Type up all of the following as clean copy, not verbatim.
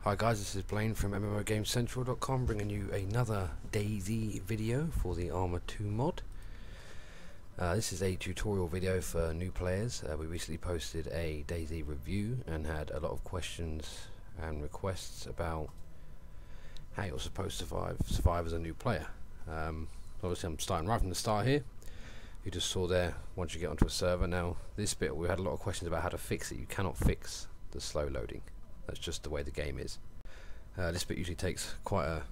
Hi guys, this is Blaine from MMOGameCentral.com bringing you another Dayz video for the Armor 2 mod. This is a tutorial video for new players. We recently posted a Dayz review and had a lot of questions and requests about how you're supposed to survive as a new player. Obviously I'm starting right from the start here. You just saw there once you get onto a server. Now this bit we had a lot of questions about how to fix it. You cannot fix the slow loading. That's just the way the game is. This bit usually takes quite a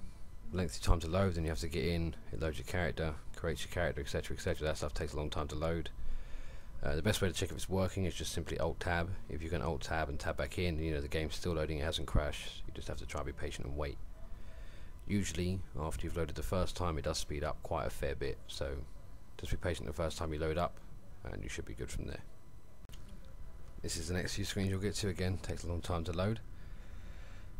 lengthy time to load, then you have to get in, it loads your character, creates your character, etc, etc. That stuff takes a long time to load. The best way to check if it's working is just simply Alt Tab. If you can Alt Tab and tab back in, you know the game's still loading, it hasn't crashed. You just have to try and be patient and wait. Usually after you've loaded the first time it does speed up quite a fair bit, so just be patient the first time you load up and you should be good from there. This is the next few screens you'll get to. Again, takes a long time to load.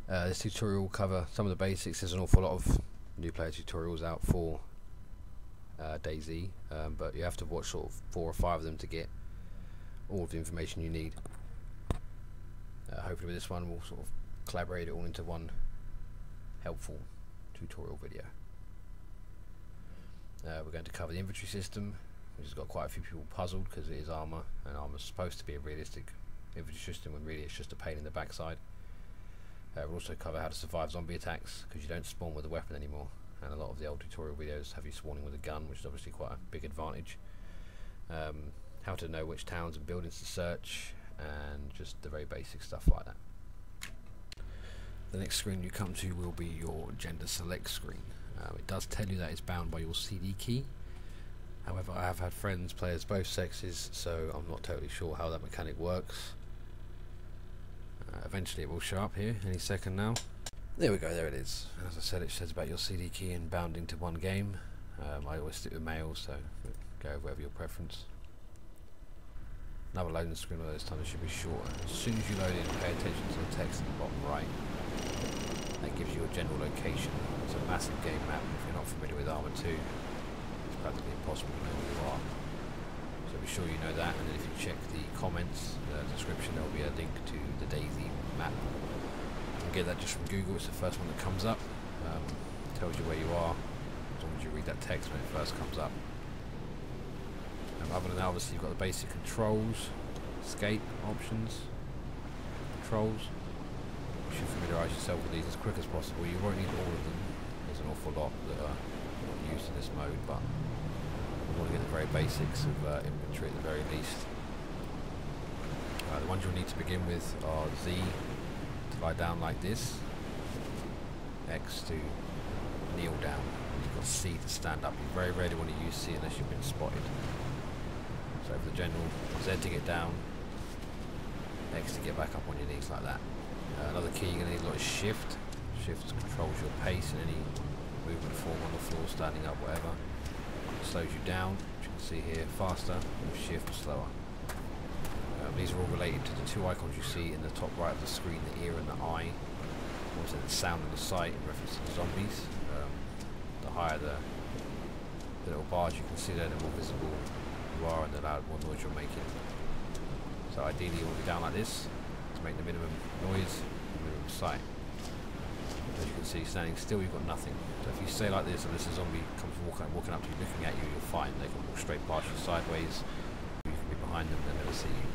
This tutorial will cover some of the basics. There's an awful lot of new player tutorials out for Dayz, but you have to watch sort of 4 or 5 of them to get all of the information you need. Hopefully with this one we'll sort of collaborate it all into one helpful tutorial video. We're going to cover the inventory system, which has got quite a few people puzzled because it is armor, and armor is supposed to be a realistic inventory system when really it's just a pain in the backside. We'll also cover how to survive zombie attacks, because you don't spawn with a weapon anymore, and a lot of the old tutorial videos have you spawning with a gun, which is obviously quite a big advantage. How to know which towns and buildings to search, and just the very basic stuff like that. The next screen you come to will be your gender select screen. It does tell you that it's bound by your CD key. However, I have had friends play as both sexes, so I'm not totally sure how that mechanic works. Eventually it will show up here any second now. There we go, there it is. As I said, it says about your CD key and bounding to one game. I always stick with male, so go with whatever your preference. Another loading screen, although this time it should be shorter. As soon as you load in, pay attention to the text in the bottom right. That gives you a general location. It's a massive game map. If you're not familiar with Armor 2, it's practically impossible to know where you are. So be sure you know that, and then if you check the comments, the description, there will be a link to the Dayz map. You can get that just from Google, it's the first one that comes up. Tells you where you are, as long as you read that text when it first comes up. Other than that, obviously you've got the basic controls, escape options, controls. You should familiarise yourself with these as quick as possible. You won't need all of them, there's an awful lot that are not used in this mode, but we want to get the very basics of inventory at the very least. The ones you'll need to begin with are Z to lie down like this, X to kneel down, and you've got C to stand up. You very rarely want to use C unless you've been spotted. So for the general, Z to get down, X to get back up on your knees like that. Another key you're going to need a lot is Shift. Shift controls your pace and any movement form on the floor, standing up, whatever. It slows you down, as you can see here, faster, with Shift slower. These are all related to the 2 icons you see in the top right of the screen, the ear and the eye. Also the sound and the sight in reference to the zombies. The higher the little bars you can see there, the more visible you are and the more noise you're making. So ideally you want to be down like this to make the minimum noise, the minimum sight. As you can see, standing still you've got nothing. So if you stay like this unless a zombie comes walking up to you, looking at you, you're fine. They can walk straight past you sideways. You can be behind them and they'll never see you.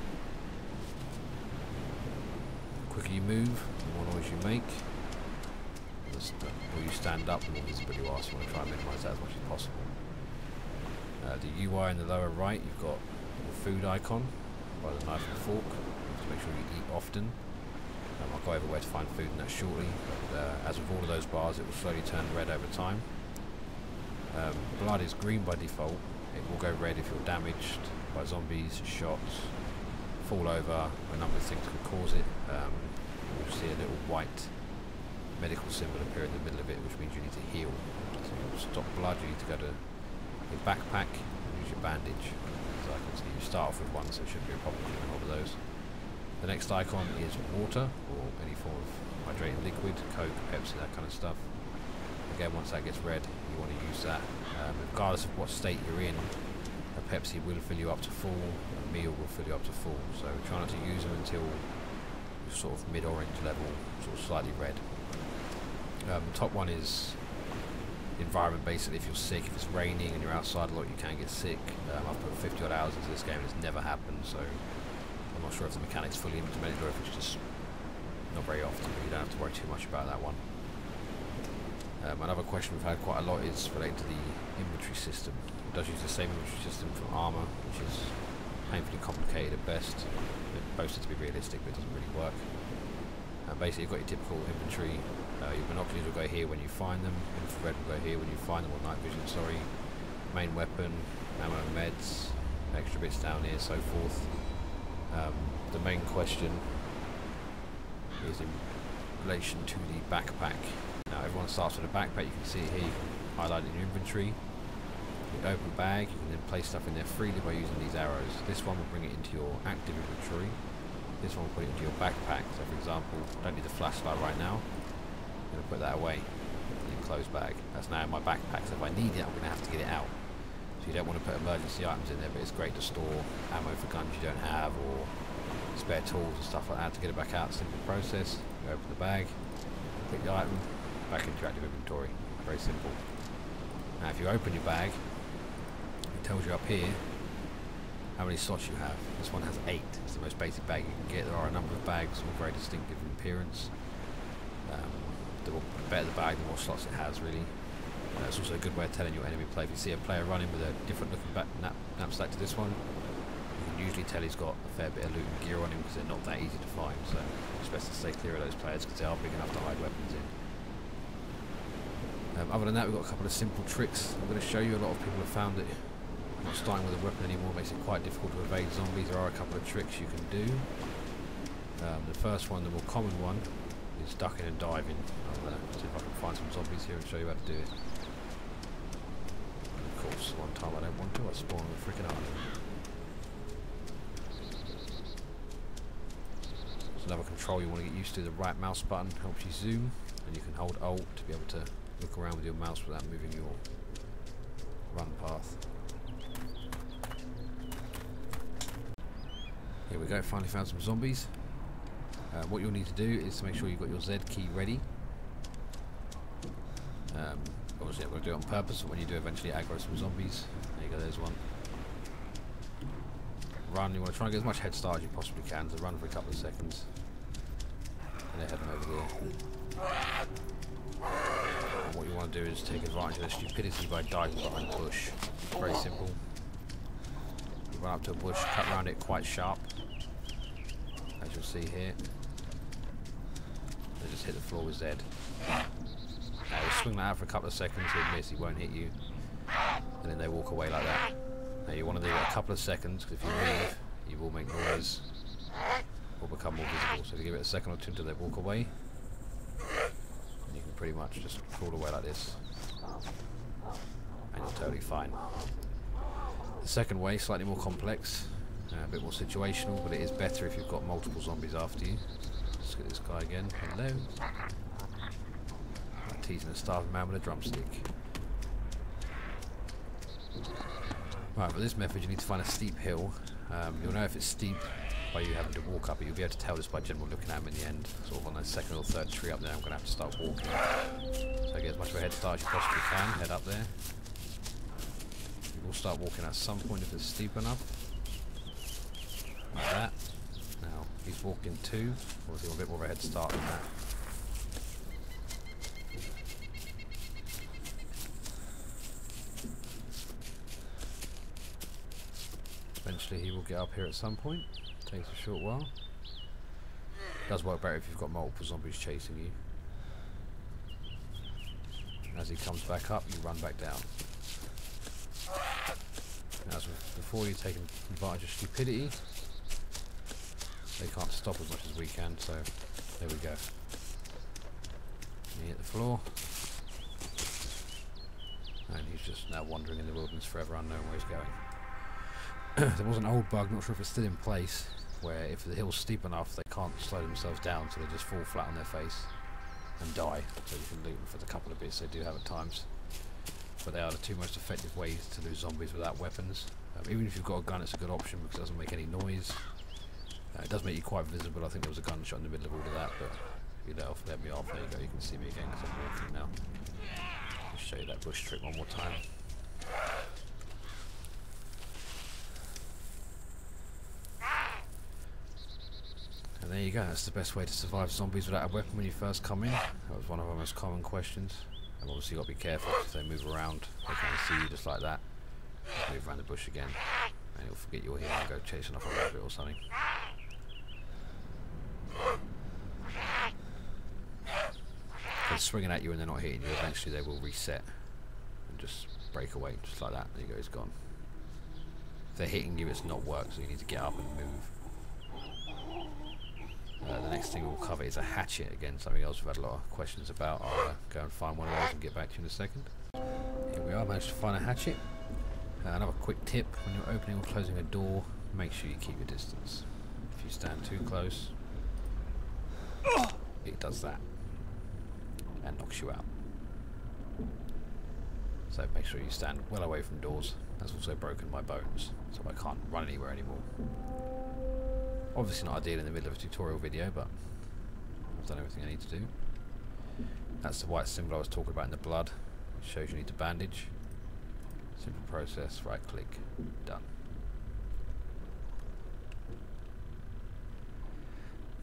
The quicker you move, the more noise you make. The more you stand up, the more visible you are, so you want to try and minimise that as much as possible. The UI in the lower right, you've got the food icon by the knife and fork, to make sure you eat often. I'll go over where to find food in that shortly, but as with all of those bars it will slowly turn red over time. Blood is green by default. It will go red if you're damaged by zombies, shots, fall over, a number of things could cause it. You'll see a little white medical symbol appear in the middle of it, which means you need to heal. So to stop blood you need to go to your backpack and use your bandage. So I can see you start off with one, so it shouldn't be a problem getting hold of those. The next icon is water, or any form of hydrating liquid, Coke, Pepsi, that kind of stuff. Again, once that gets red, you want to use that. Regardless of what state you're in, a Pepsi will fill you up to full, a meal will fill you up to full. So try not to use them until sort of mid-orange level, sort of slightly red. Top one is environment, basically. If you're sick, if it's raining and you're outside a lot, you can get sick. I've put 50 odd hours into this game and it's never happened, so I'm not sure if the mechanic's fully implemented or if it's just not very often, but you don't have to worry too much about that one. Another question we've had quite a lot is related to the inventory system. It does use the same inventory system from armor, which is painfully complicated at best. It boasted to be realistic, but it doesn't really work. Basically, you've got your typical inventory. Your binoculars will go here when you find them. Infrared will go here when you find them, or night vision, sorry. Main weapon, ammo, meds, extra bits down here, so forth. The main question is in relation to the backpack. Now, everyone starts with a backpack. You can see it here. You can highlight it in your inventory. You open the bag. You can then place stuff in there freely by using these arrows. This one will bring it into your active inventory. This one will put it into your backpack. So, for example, I don't need the flashlight right now. I'm going to put that away in the enclosed bag. That's now in my backpack. So if I need it, I'm going to have to get it out. So you don't want to put emergency items in there, but it's great to store ammo for guns you don't have, or spare tools and stuff like that to get it back out. Simple process. You open the bag, pick the item, back into your active inventory. Very simple. Now, if you open your bag, it tells you up here how many slots you have. This one has 8. It's the most basic bag you can get. There are a number of bags, all very distinctive in appearance. The better the bag, the more slots it has, really. It's also a good way of telling your enemy play. If you see a player running with a different looking knapsack to this one, you can usually tell he's got a fair bit of loot and gear on him, because they're not that easy to find. So it's best to stay clear of those players because they are big enough to hide weapons in. Other than that, we've got a couple of simple tricks I'm going to show you. A lot of people have found that not starting with a weapon anymore makes it quite difficult to evade zombies. There are a couple of tricks you can do. The first one, the more common one, is ducking and diving. I'm going to see if I can find some zombies here and show you how to do it. And of course, one time I don't want to, I spawn with a freaking island. There's another control you want to get used to. The right mouse button helps you zoom, and you can hold Alt to be able to look around with your mouse without moving your run path. Here we go, finally found some zombies. What you'll need to do is to make sure you've got your Z key ready. Obviously I'm going to do it on purpose, but when you do eventually aggro some zombies, there you go, there's one. Run, you want to try and get as much head start as you possibly can, so run for a couple of seconds. And then head them over there. And what you want to do is take advantage of their stupidity by diving behind a bush. Very simple. You run up to a bush, cut around it quite sharp, as you'll see here. They just hit the floor with Z. Now you swing that out for a couple of seconds, he'll miss, he won't hit you, and then they walk away like that. Now you want to do it a couple of seconds, because if you move, you will make noise or become more visible. So if you give it a second or two until they walk away, and you can pretty much just crawl away like this, and you're totally fine. The second way, slightly more complex, a bit more situational, but it is better if you've got multiple zombies after you. Let's get this guy again. Hello. I'm teasing a starving man with a drumstick. Right, for this method you need to find a steep hill. You'll know if it's steep by you having to walk up it. You'll be able to tell this by general looking at them in the end. Sort of on the second or third tree up there, I'm going to have to start walking. So get as much of a head start as you possibly can. Head up there. You will start walking at some point if it's steep enough. Like that. Now, he's walking 2. Obviously, a bit more of a head start than that. Eventually, he will get up here at some point. Takes a short while. Does work better if you've got multiple zombies chasing you. As he comes back up, you run back down. Now, as before, you're taking advantage of stupidity. They can't stop as much as we can, so there we go. He hit the floor. And he's just now wandering in the wilderness forever, unknown where he's going. There was an old bug, not sure if it's still in place, where if the hill's steep enough, they can't slow themselves down, so they just fall flat on their face and die. So you can loot them for the couple of bits they do have at times. But they are the 2 most effective ways to lose zombies without weapons. Even if you've got a gun, it's a good option because it doesn't make any noise. It does make you quite visible. I think there was a gunshot in the middle of all of that, but if you let me off, there you go, you can see me again because I'm walking now. I'll show you that bush trick one more time. And there you go, that's the best way to survive zombies without a weapon when you first come in. That was one of our most common questions. And obviously you've got to be careful if they move around, they can't see you just like that. Just move around the bush again, and you'll forget you're here and go chasing off a rabbit or something. They're swinging at you and they're not hitting you, eventually they will reset and just break away, just like that. There you go, it's gone. If they're hitting you, it's not worked, so you need to get up and move. The next thing we'll cover is a hatchet, again, something else we've had a lot of questions about. I'll go and find one of those and get back to you in a second. Here we are, managed to find a hatchet. Another quick tip, when you're opening or closing a door, make sure you keep your distance. If you stand too close, it does that and knocks you out. So make sure you stand well away from doors. That's also broken my bones, so I can't run anywhere anymore. Obviously not ideal in the middle of a tutorial video, but I've done everything I need to do. That's the white symbol I was talking about in the blood. It shows you need to bandage. Simple process, right click, done.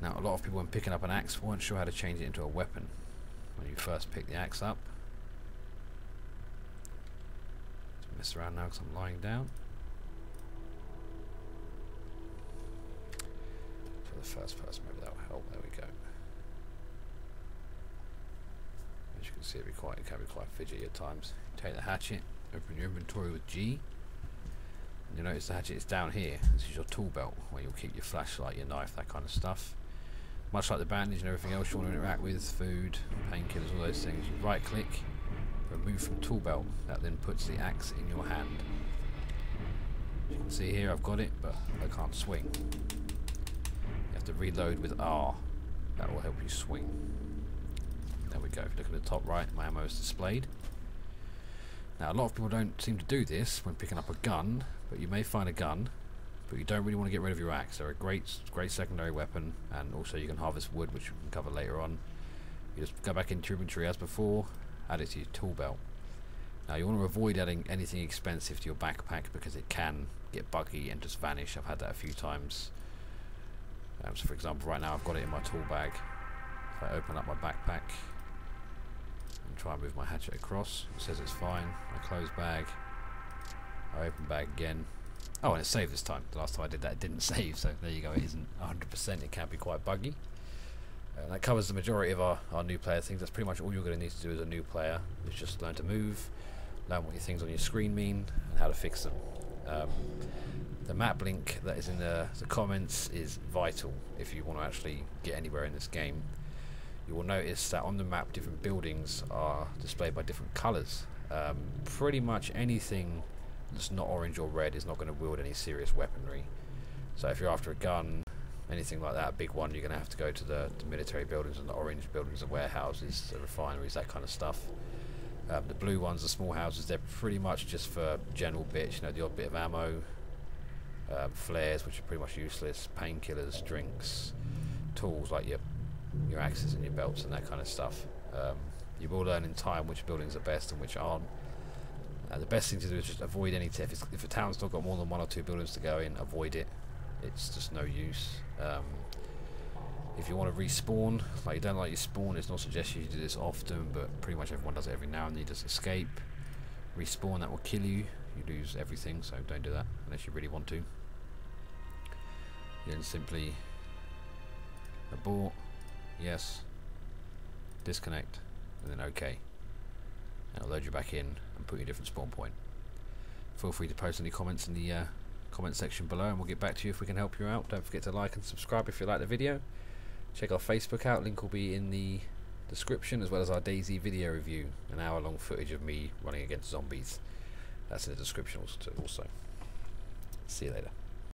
Now a lot of people when picking up an axe weren't sure how to change it into a weapon. When you first pick the axe up, just mess around now because I'm lying down. For the first person, maybe that will help. There we go. As you can see, it can be quite fidgety at times. Take the hatchet, open your inventory with G, and you'll notice the hatchet is down here. This is your tool belt where you'll keep your flashlight, your knife, that kind of stuff. Much like the bandage and everything else you want to interact with, food, painkillers, all those things, you right click, remove from tool belt. That then puts the axe in your hand. As you can see here, I've got it, but I can't swing. You have to reload with R. That will help you swing. There we go. If you look at the top right, my ammo is displayed. Now a lot of people don't seem to do this when picking up a gun, but you may find a gun, but you don't really want to get rid of your axe. They're a great secondary weapon, and also you can harvest wood, which we can cover later on. You just go back into your inventory as before, add it to your tool belt. Now you want to avoid adding anything expensive to your backpack because it can get buggy and just vanish. I've had that a few times. So for example, right now I've got it in my tool bag. If I open up my backpack and try and move my hatchet across, it says it's fine. I close bag, I open bag again. Oh, and it saved this time. The last time I did that it didn't save, so there you go. It isn't 100%, it can be quite buggy. That covers the majority of our new player things. That's pretty much all you're going to need to do as a new player, is just learn to move, learn what your things on your screen mean, and how to fix them. The map link that is in the comments is vital if you want to actually get anywhere in this game. You will notice that on the map different buildings are displayed by different colours. Pretty much anything that's not orange or red is not going to wield any serious weaponry. So if you're after a gun, anything like that, a big one, you're going to have to go to the military buildings, and the orange buildings are warehouses, the refineries, that kind of stuff. The blue ones, the small houses, they're pretty much just for general bits, the odd bit of ammo, flares, which are pretty much useless, painkillers, drinks, tools like your axes and your belts and that kind of stuff. You will learn in time which buildings are best and which aren't. The best thing to do is just avoid any if a town's not got more than 1 or 2 buildings to go in, avoid it. It's just no use. If you want to respawn, like you don't like your spawn, it's not suggested you do this often, but pretty much everyone does it every now and then. You just escape, respawn, that will kill you. You lose everything, so don't do that unless you really want to. You then simply abort, yes, disconnect, and then OK. And I'll load you back in and put you in a different spawn point. Feel free to post any comments in the comment section below, and we'll get back to you if we can help you out. Don't forget to like and subscribe if you like the video. Check our Facebook out, link will be in the description, as well as our Dayz video review, an hour-long footage of me running against zombies. That's in the description also. See you later.